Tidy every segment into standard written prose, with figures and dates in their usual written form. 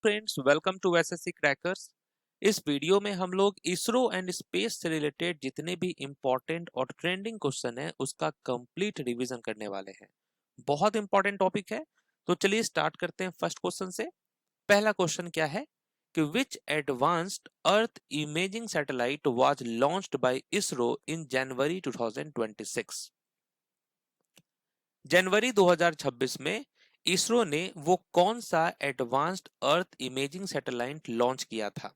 Friends, welcome to SSC crackers. इस वीडियो में हम लोग इसरो एंड स्पेस से रिलेटेड जितने भी इंपॉर्टेंट और ट्रेंडिंग क्वेश्चन है उसका कंप्लीट रिवीजन करने वाले हैं। बहुत इंपॉर्टेंट टॉपिक है, तो चलिए स्टार्ट करते हैं फर्स्ट क्वेश्चन से। पहला क्वेश्चन क्या है कि which advanced earth imaging satellite was launched by ISRO in January 2026। जनवरी 2026 में इसरो ने वो कौन सा advanced earth imaging satellite launch किया था?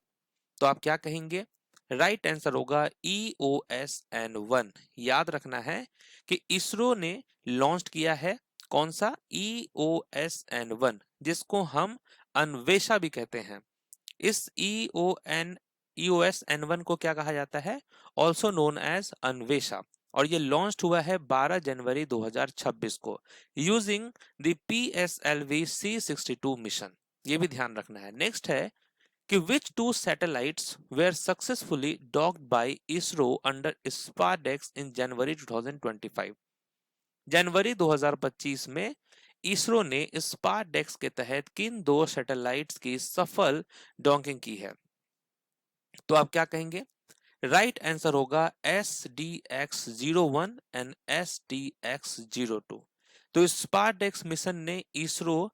तो आप क्या कहेंगे? राइट आंसर होगा EOSN-1। याद रखना है कि इसरो ने लॉन्च किया है कौन सा? EOSN-1, जिसको हम अन्वेषा भी कहते हैं। इस EOSN-1 को क्या कहा जाता है? Also known as Anvesha. और ये लॉन्च हुआ है 12 जनवरी 2026 को using the PSLV C62 mission. ये भी ध्यान रखना है। नेक्स्ट है कि which two satellites were successfully docked by ISRO under SPARDEX in January 2025। जनवरी 2025 में इसरो ने स्पारडेक्स के तहत किन दो सैटेलाइट्स की सफल डॉकिंग की है? तो आप क्या कहेंगे? राइट आंसर होगा SDX-01 एंड SDX-02। तो स्पारडेक्स मिशन ने इसरो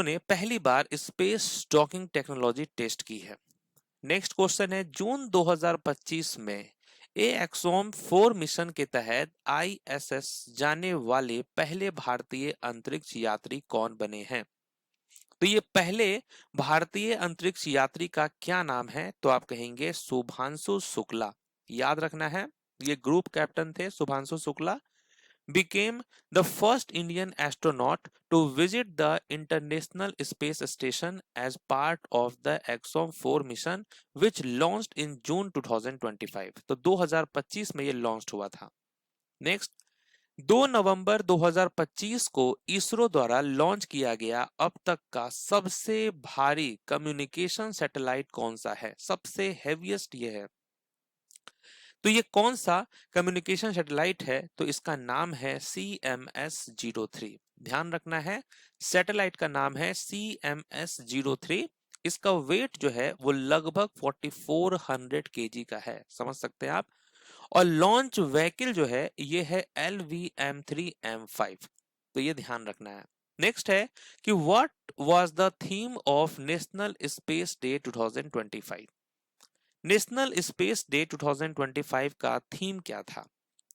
ने पहली बार स्पेस डॉकिंग टेक्नोलॉजी टेस्ट की है। नेक्स्ट क्वेश्चन है, जून 2025 में एक्सोम 4 मिशन के तहत ISS जाने वाले पहले भारतीय अंतरिक्ष यात्री कौन बने हैं? तो ये पहले भारतीय अंतरिक्ष यात्री का क्या नाम है? तो आप कहेंगे शुभांशु शुक्ला। याद रखना है, ये ग्रुप कैप्टन थे Shubhanshu Shukla. became the first Indian astronaut to visit the International Space Station as part of the EXOM 4 mission which launched in June 2025। तो 2025 में ये लॉन्च हुआ था। नेक्स्ट, 2 नवंबर 2025 को इसरो द्वारा लॉन्च किया गया अब तक का सबसे भारी कम्युनिकेशन सैटेलाइट कौन सा है? सबसे हेवीएस्ट ये है। तो ये कौन सा कम्युनिकेशन सैटेलाइट है? तो इसका नाम है CMS-03। ध्यान रखना है, सैटेलाइट का नाम है CMS-03। इसका वेट जो है वो लगभग 4400 केजी का है, समझ सकते हैं आप। और लॉन्च व्हीकल जो है ये है LVM-3M5। तो ये ध्यान रखना है। नेक्स्ट है कि what was the theme of national space day 2025। National space day 2025 का थीम क्या था?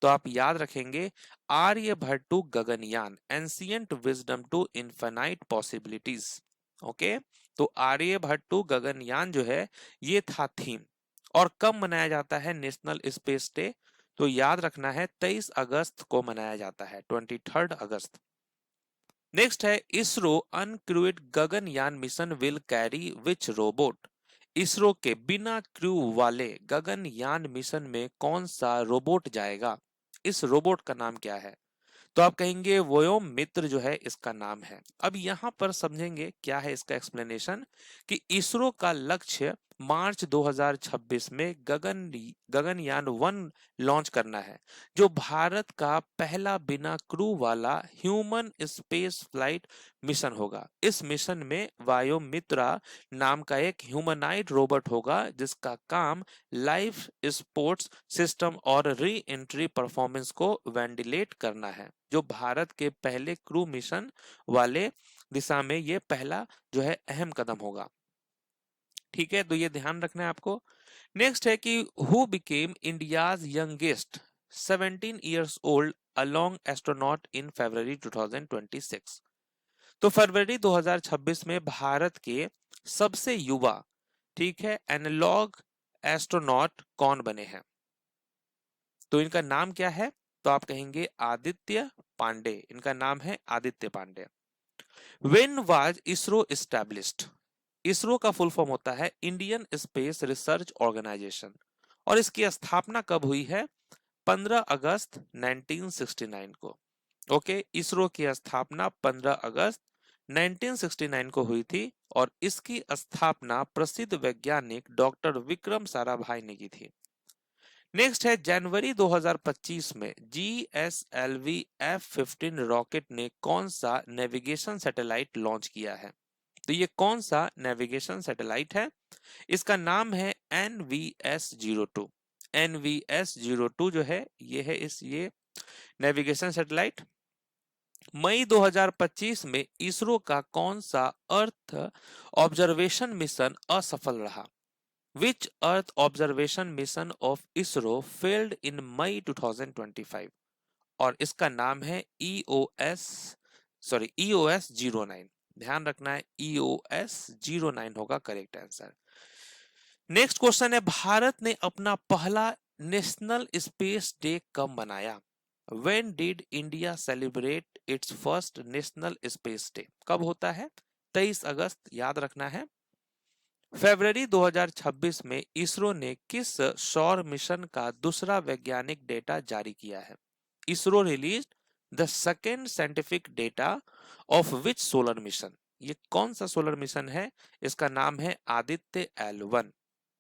तो आप याद रखेंगे Aryabhata to Gaganyaan, ancient wisdom to infinite possibilities. Okay, तो आर्यभट्ट टू गगनयान जो है ये था थीम। और कब मनाया जाता है नेशनल स्पेस डे? तो याद रखना है 23 अगस्त को मनाया जाता है, 23 अगस्त। नेक्स्ट है, ISRO uncrewed Gaganyaan mission will carry which robot. ISRO के बिना क्रू वाले गगनयान मिशन में कौन सा रोबोट जाएगा? इस रोबोट का नाम क्या है? तो आप कहेंगे व्योम मित्र जो है इसका नाम है। अब यहां पर समझेंगे क्या है इसका एक्सप्लेनेशन कि इसरो का लक्ष्य मार्च 2026 में गगनयान 1 लॉन्च करना है, जो भारत का पहला बिना क्रू वाला ह्यूमन स्पेस फ्लाइट मिशन होगा। इस मिशन में वायोमित्रा नाम का एक ह्यूमनाइड रोबोट होगा जिसका काम लाइफ स्पोर्ट्स सिस्टम और री एंट्री परफॉर्मेंस को वेंटिलेट करना है, जो भारत के पहले क्रू मिशन वाले दिशा में ये पहला जो है अहम कदम होगा। ठीक है, तो ये ध्यान रखना है आपको। नेक्स्ट है कि who became India's youngest 17 years old along astronaut in February 2026। तो फरवरी 2026 में भारत के सबसे युवा, ठीक है, एनालॉग एस्ट्रोनॉट कौन बने हैं? तो इनका नाम क्या है? तो आप कहेंगे आदित्य पांडे। इनका नाम है Aditya Pandey. When was ISRO established? ISRO का फुल फॉर्म होता है इंडियन स्पेस रिसर्च ऑर्गेनाइजेशन। और इसकी स्थापना कब हुई है? 15 अगस्त 1969 को। ओके, इसरो की स्थापना 15 अगस्त 1969 को हुई थी और इसकी स्थापना प्रसिद्ध वैज्ञानिक डॉक्टर विक्रम साराभाई ने की थी। नेक्स्ट है, जनवरी 2025 में GSLV F-15 रॉकेट ने कौन सा नेविगेशन सैटेलाइट लॉन्च किया है? तो ये कौन सा नेविगेशन सैटेलाइट है? इसका नाम है NVS-02। NVS-02 जो है ये नेविगेशन सैटेलाइट। मई 2025 में इसरो का कौन सा अर्थ ऑब्जर्वेशन मिशन असफल रहा? Which Earth observation mission of ISRO failed in May 2025? और इसका नाम है EOS-09। ध्यान रखना है EOS-09 होगा करेक्ट आंसर। नेक्स्ट क्वेश्चन है, भारत ने अपना पहला नेशनल स्पेस डे कब मनाया? When did India celebrate its first national space day? कब होता है? 23 अगस्त, याद रखना है। फरवरी 2026 में इसरो ने किस सौर मिशन का दूसरा वैज्ञानिक डेटा जारी किया है? ISRO released the second scientific data of which solar mission? ये कौन सा सोलर मिशन है? इसका नाम है आदित्य L1।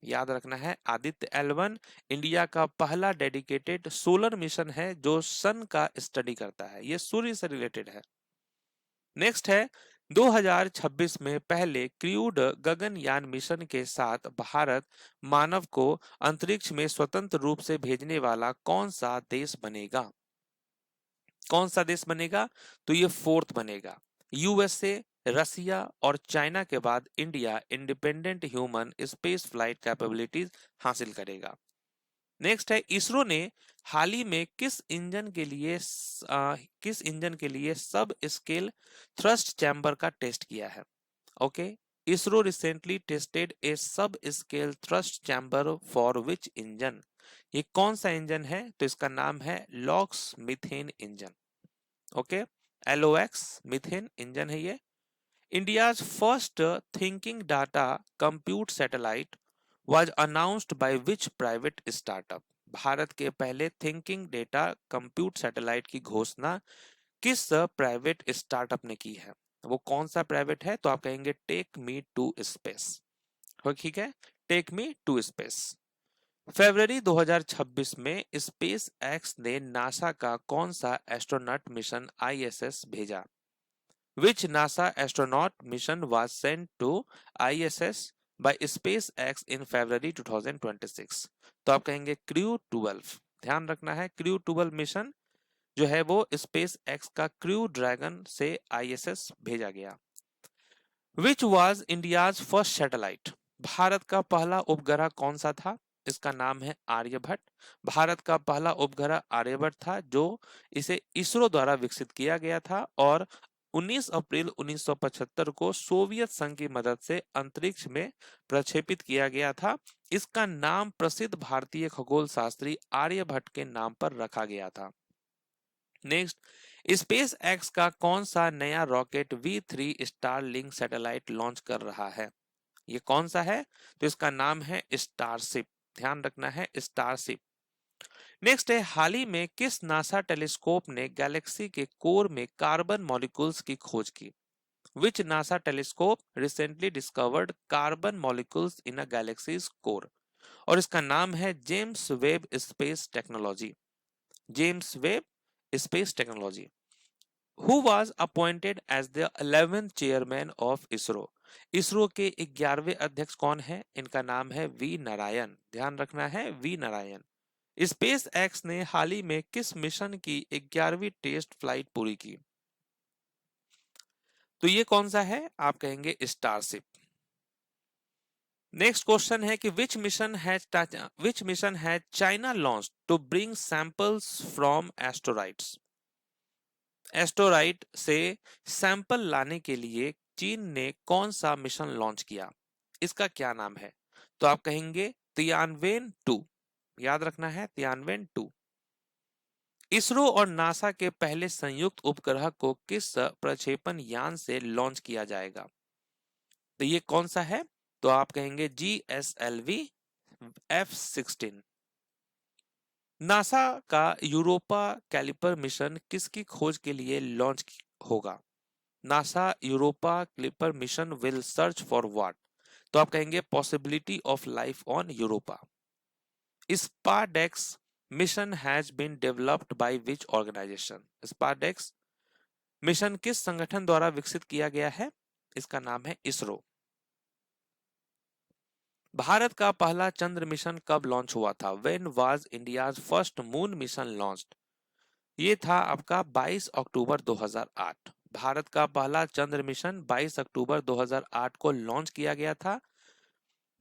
याद रखना है आदित्य L1 इंडिया का पहला डेडिकेटेड सोलर मिशन है जो सन का स्टडी करता है, ये सूर्य से रिलेटेड है। नेक्स्ट है, 2026 में पहले क्रूड गगनयान मिशन के साथ भारत मानव को अंतरिक्ष में स्वतंत्र रूप से भेजने वाला कौन सा देश बनेगा? कौन सा देश बनेगा? तो ये फोर्थ बनेगा। यूएसए, रसिया और चाइना के बाद India independent human space flight capabilities हासिल करेगा। नेक्स्ट है, इसरो ने हाल ही में किस इंजन के लिए सब स्केल थ्रस्ट चैम्बर का टेस्ट किया है? ओके, इसरो रिसेंटली टेस्टेड ए सब scale thrust chamber for which engine? ये कौन सा इंजन है? तो इसका नाम है locks methane engine. Okay, LOX methane engine है ये। India's first thinking data compute satellite was announced by which private startup? Bharat के पहले थिंकिंग डेटा कंप्यूट सैटेलाइट की घोषणा किस प्राइवेट स्टार्टअप ने की है? वो कौन सा प्राइवेट है? तो आप कहेंगे टेक मी टू स्पेस। ठीक है, टेक मी टू स्पेस। फरवरी 2026 में स्पेस एक्स ने नासा का कौन सा एस्ट्रोनॉट मिशन ISS भेजा? Which NASA astronaut mission was sent to ISS by SpaceX in February 2026? तो आप कहेंगे क्रू 12। ध्यान रखना है क्रू 12 मिशन जो है वो स्पेस एक्स का क्रू ड्रैगन से ISS भेजा गया। Which was India's first satellite? Bharat का पहला उपग्रह कौन सा था? इसका नाम है आर्यभट्ट। भारत का पहला उपग्रह आर्यभट्ट था जो इसे इसरो द्वारा विकसित किया गया था और 19 अप्रैल 1975 को सोवियत संघ की मदद से अंतरिक्ष में प्रक्षेपित किया गया था। इसका नाम प्रसिद्ध भारतीय खगोल शास्त्री आर्यभट्ट के नाम पर रखा गया था। नेक्स्ट, स्पेस एक्स का कौन सा नया rocket V3 Starlink satellite launch कर रहा है? ये कौन सा है? तो इसका नाम है स्टारशिप। ध्यान रखना है स्टारशिप। नेक्स्ट है, हाल ही में किस नासा टेलीस्कोप ने गैलेक्सी के कोर में कार्बन मॉलिक्यूल्स की खोज की? Which NASA telescope recently discovered carbon molecules in a galaxy's core? और इसका नाम है James Webb space technology. James Webb space technology. Who was appointed as the 11th chairman of ISRO? ISRO के 11वें अध्यक्ष कौन है? इनका नाम है वी नारायण। ध्यान रखना है वी नारायण। स्पेस एक्स ने हाल ही में किस मिशन की 11वीं टेस्ट फ्लाइट पूरी की? तो ये कौन सा है? आप कहेंगे स्टारशिप। नेक्स्ट क्वेश्चन है कि which mission has China launch to bring samples from asteroids? Asteroid से सैंपल लाने के लिए चीन ने कौन सा मिशन लॉन्च किया? इसका क्या नाम है? तो आप कहेंगे तियानवेन 2। याद रखना है तियानवेन 2। इसरो और नासा के पहले संयुक्त उपग्रह को किस प्रक्षेपण यान से लॉन्च किया जाएगा? तो ये कौन सा है? तो आप कहेंगे GSLV F-16। नासा का यूरोपा कैलिपर मिशन किसकी खोज के लिए लॉन्च होगा? NASA Europa Clipper mission will search for what? तो आप कहेंगे possibility of life on Europa. SpaDeX mission has been developed by which organisation? SpaDeX mission किस संगठन द्वारा विकसित किया गया है? इसका नाम है इसरो। भारत का पहला चंद्र मिशन कब लॉन्च हुआ था? When was India's first moon mission launched? ये था आपका 22 अक्टूबर 2008। भारत का पहला चंद्र मिशन 22 अक्टूबर 2008 को लॉन्च किया गया था।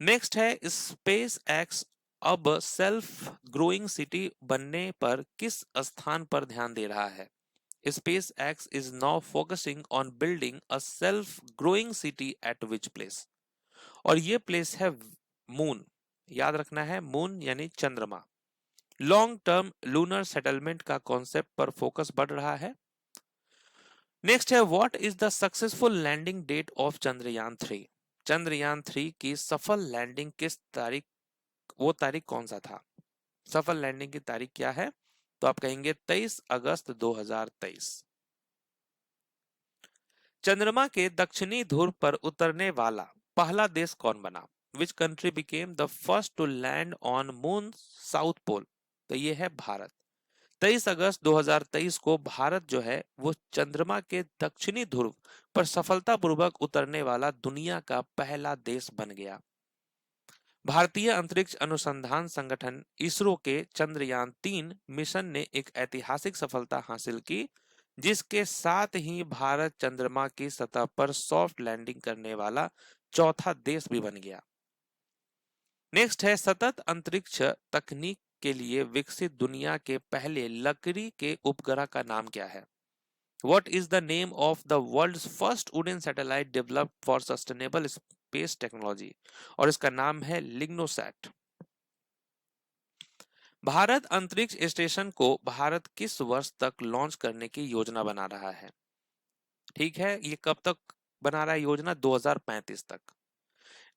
नेक्स्ट है स्पेस एक्स अब सेल्फ ग्रोइंग सिटी बनने पर किस स्थान पर ध्यान दे रहा है? Space x is now focusing on building a self growing city eight which place? और ये प्लेस है मून। याद रखना है, मून यानी चंद्रमा। लॉन्ग टर्म लूनर सेटलमेंट का कॉन्सेप्ट पर फोकस बढ़ रहा है। नेक्स्ट है what is the successful landing date of Chandrayaan 3? Chandrayaan 3 की सफल लैंडिंग किस तारीख, वो तारीख कौन सा था? सफल लैंडिंग की तारीख क्या है? तो आप कहेंगे 23 अगस्त 2023। चंद्रमा के दक्षिणी ध्रुव पर उतरने वाला पहला देश कौन बना? Which country became the first to land on moon south pole? तो ये है भारत। 23 अगस्त 2023 को भारत जो है वो चंद्रमा के दक्षिणी ध्रुव पर सफलतापूर्वक उतरने वाला दुनिया का पहला देश बन गया। भारतीय अंतरिक्ष अनुसंधान संगठन इसरो के चंद्रयान 3 मिशन ने एक ऐतिहासिक सफलता हासिल की, जिसके साथ ही भारत चंद्रमा की सतह पर सॉफ्ट लैंडिंग करने वाला चौथा देश भी बन गया। नेक्स्ट है सतत अंतरिक्ष तकनीक के लिए विकसित दुनिया के पहले लकड़ी के उपग्रह का नाम क्या है? What is the name of the world's first wooden satellite developed for sustainable space technology? और इसका नाम है लिग्नोसैट। भारत अंतरिक्ष स्टेशन को भारत किस वर्ष तक लॉन्च करने की योजना बना रहा है? ठीक है, ये कब तक बना रहा है योजना? 2035 तक।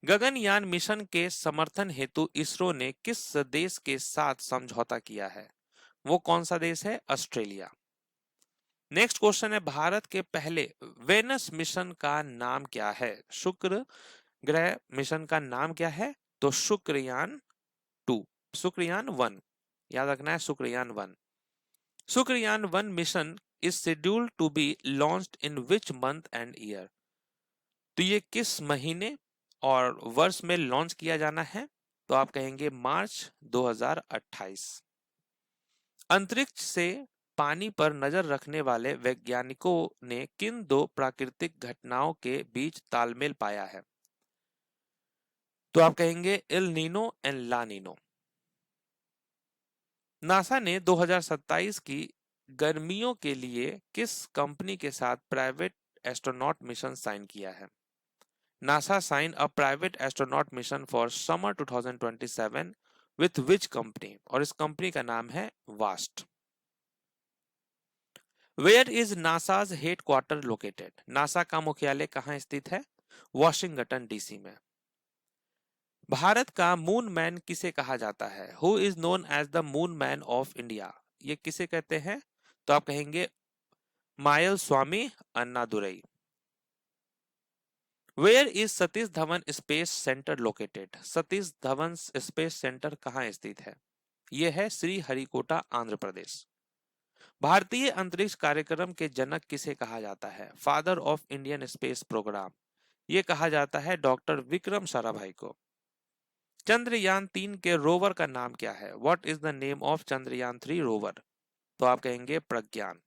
गगनयान मिशन के समर्थन हेतु इसरो ने किस देश के साथ समझौता किया है? वो कौन सा देश है? ऑस्ट्रेलिया। नेक्स्ट क्वेश्चन है भारत के पहले वेनस मिशन का नाम क्या है? शुक्र ग्रह मिशन का नाम क्या है? तो शुक्रयान 2, शुक्रयान 1। याद रखना है, Shukrayaan 1। Shukrayaan 1 mission is scheduled to be launched in which month and year? तो ये किस महीने और वर्ष में लॉन्च किया जाना है? तो आप कहेंगे मार्च 2028। अंतरिक्ष से पानी पर नजर रखने वाले वैज्ञानिकों ने किन दो प्राकृतिक घटनाओं के बीच तालमेल पाया है? तो आप कहेंगे El Nino and La Nino. NASA ने 2027 की गर्मियों के लिए किस कंपनी के साथ प्राइवेट एस्ट्रोनॉट मिशन साइन किया है? NASA sign a private astronaut mission for summer 2027 with which company? और इस कंपनी का नाम है Vast. Where is NASA's headquarter located? नासा का मुख्यालय कहाँ स्थित है? वॉशिंगटन डीसी में। भारत का मून मैन किसे कहा जाता है? Who is known as the moon man of India? ये किसे कहते हैं? तो आप कहेंगे Mayil Swamy Annadurai. Where is Satish Dhawan space centre located? Satish Dhawan space centre कहाँ स्थित है? यह है श्रीहरिकोटा, आंध्र प्रदेश। भारतीय अंतरिक्ष कार्यक्रम के जनक किसे कहा जाता है? Father of Indian space programme. ये कहा जाता है डॉक्टर विक्रम साराभाई को। चंद्रयान 3 के रोवर का नाम क्या है? What is the name of Chandrayaan 3 rover? तो आप कहेंगे Pragyan.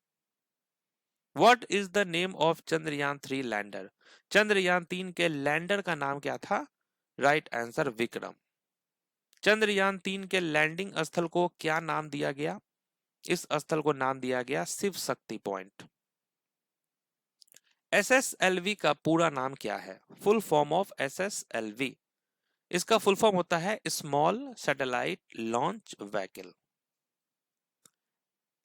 What is the name of Chandrayaan 3 lander? Chandrayaan 3 के लैंडर का नाम क्या था? Right answer Vikram. चंद्रयान 3 के लैंडिंग स्थल को क्या नाम दिया गया? इस स्थल को नाम दिया गया शिव शक्ति पॉइंट। SSLV का पूरा नाम क्या है? Full form of SSLV। इसका फुल फॉर्म होता है small satellite launch vehicle.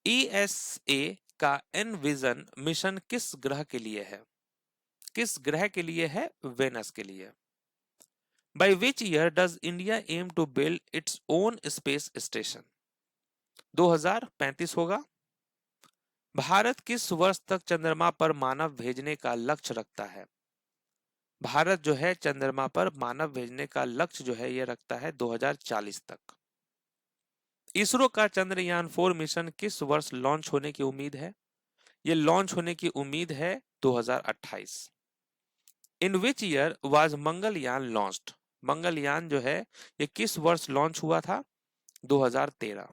ESA का एनविजन मिशन किस ग्रह के लिए है? किस ग्रह के लिए है? वेनस के लिए। By which year does India aim to build its own space station? 2035 होगा। भारत किस वर्ष तक चंद्रमा पर मानव भेजने का लक्ष्य रखता है? भारत जो है चंद्रमा पर मानव भेजने का लक्ष्य जो है ये रखता है 2040 तक। इसरो का चंद्रयान 4 मिशन किस वर्ष लॉन्च होने की उम्मीद है? ये लॉन्च होने की उम्मीद है 2028। In which year was Mangalyaan launched? Mangalyaan जो है ये किस वर्ष लॉन्च हुआ था? 2013।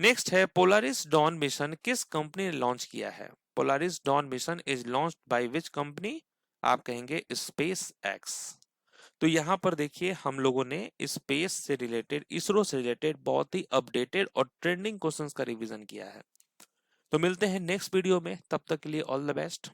नेक्स्ट है पोलारिस डॉन मिशन किस कंपनी ने लॉन्च किया है? Polaris Dawn mission is launched by which company? आप कहेंगे स्पेस एक्स। तो यहाँ पर देखिए हम लोगों ने स्पेस से रिलेटेड, इसरो से रिलेटेड बहुत ही अपडेटेड और ट्रेंडिंग क्वेश्चंस का रिवीजन किया है। तो मिलते हैं नेक्स्ट वीडियो में, तब तक के लिए ऑल द बेस्ट।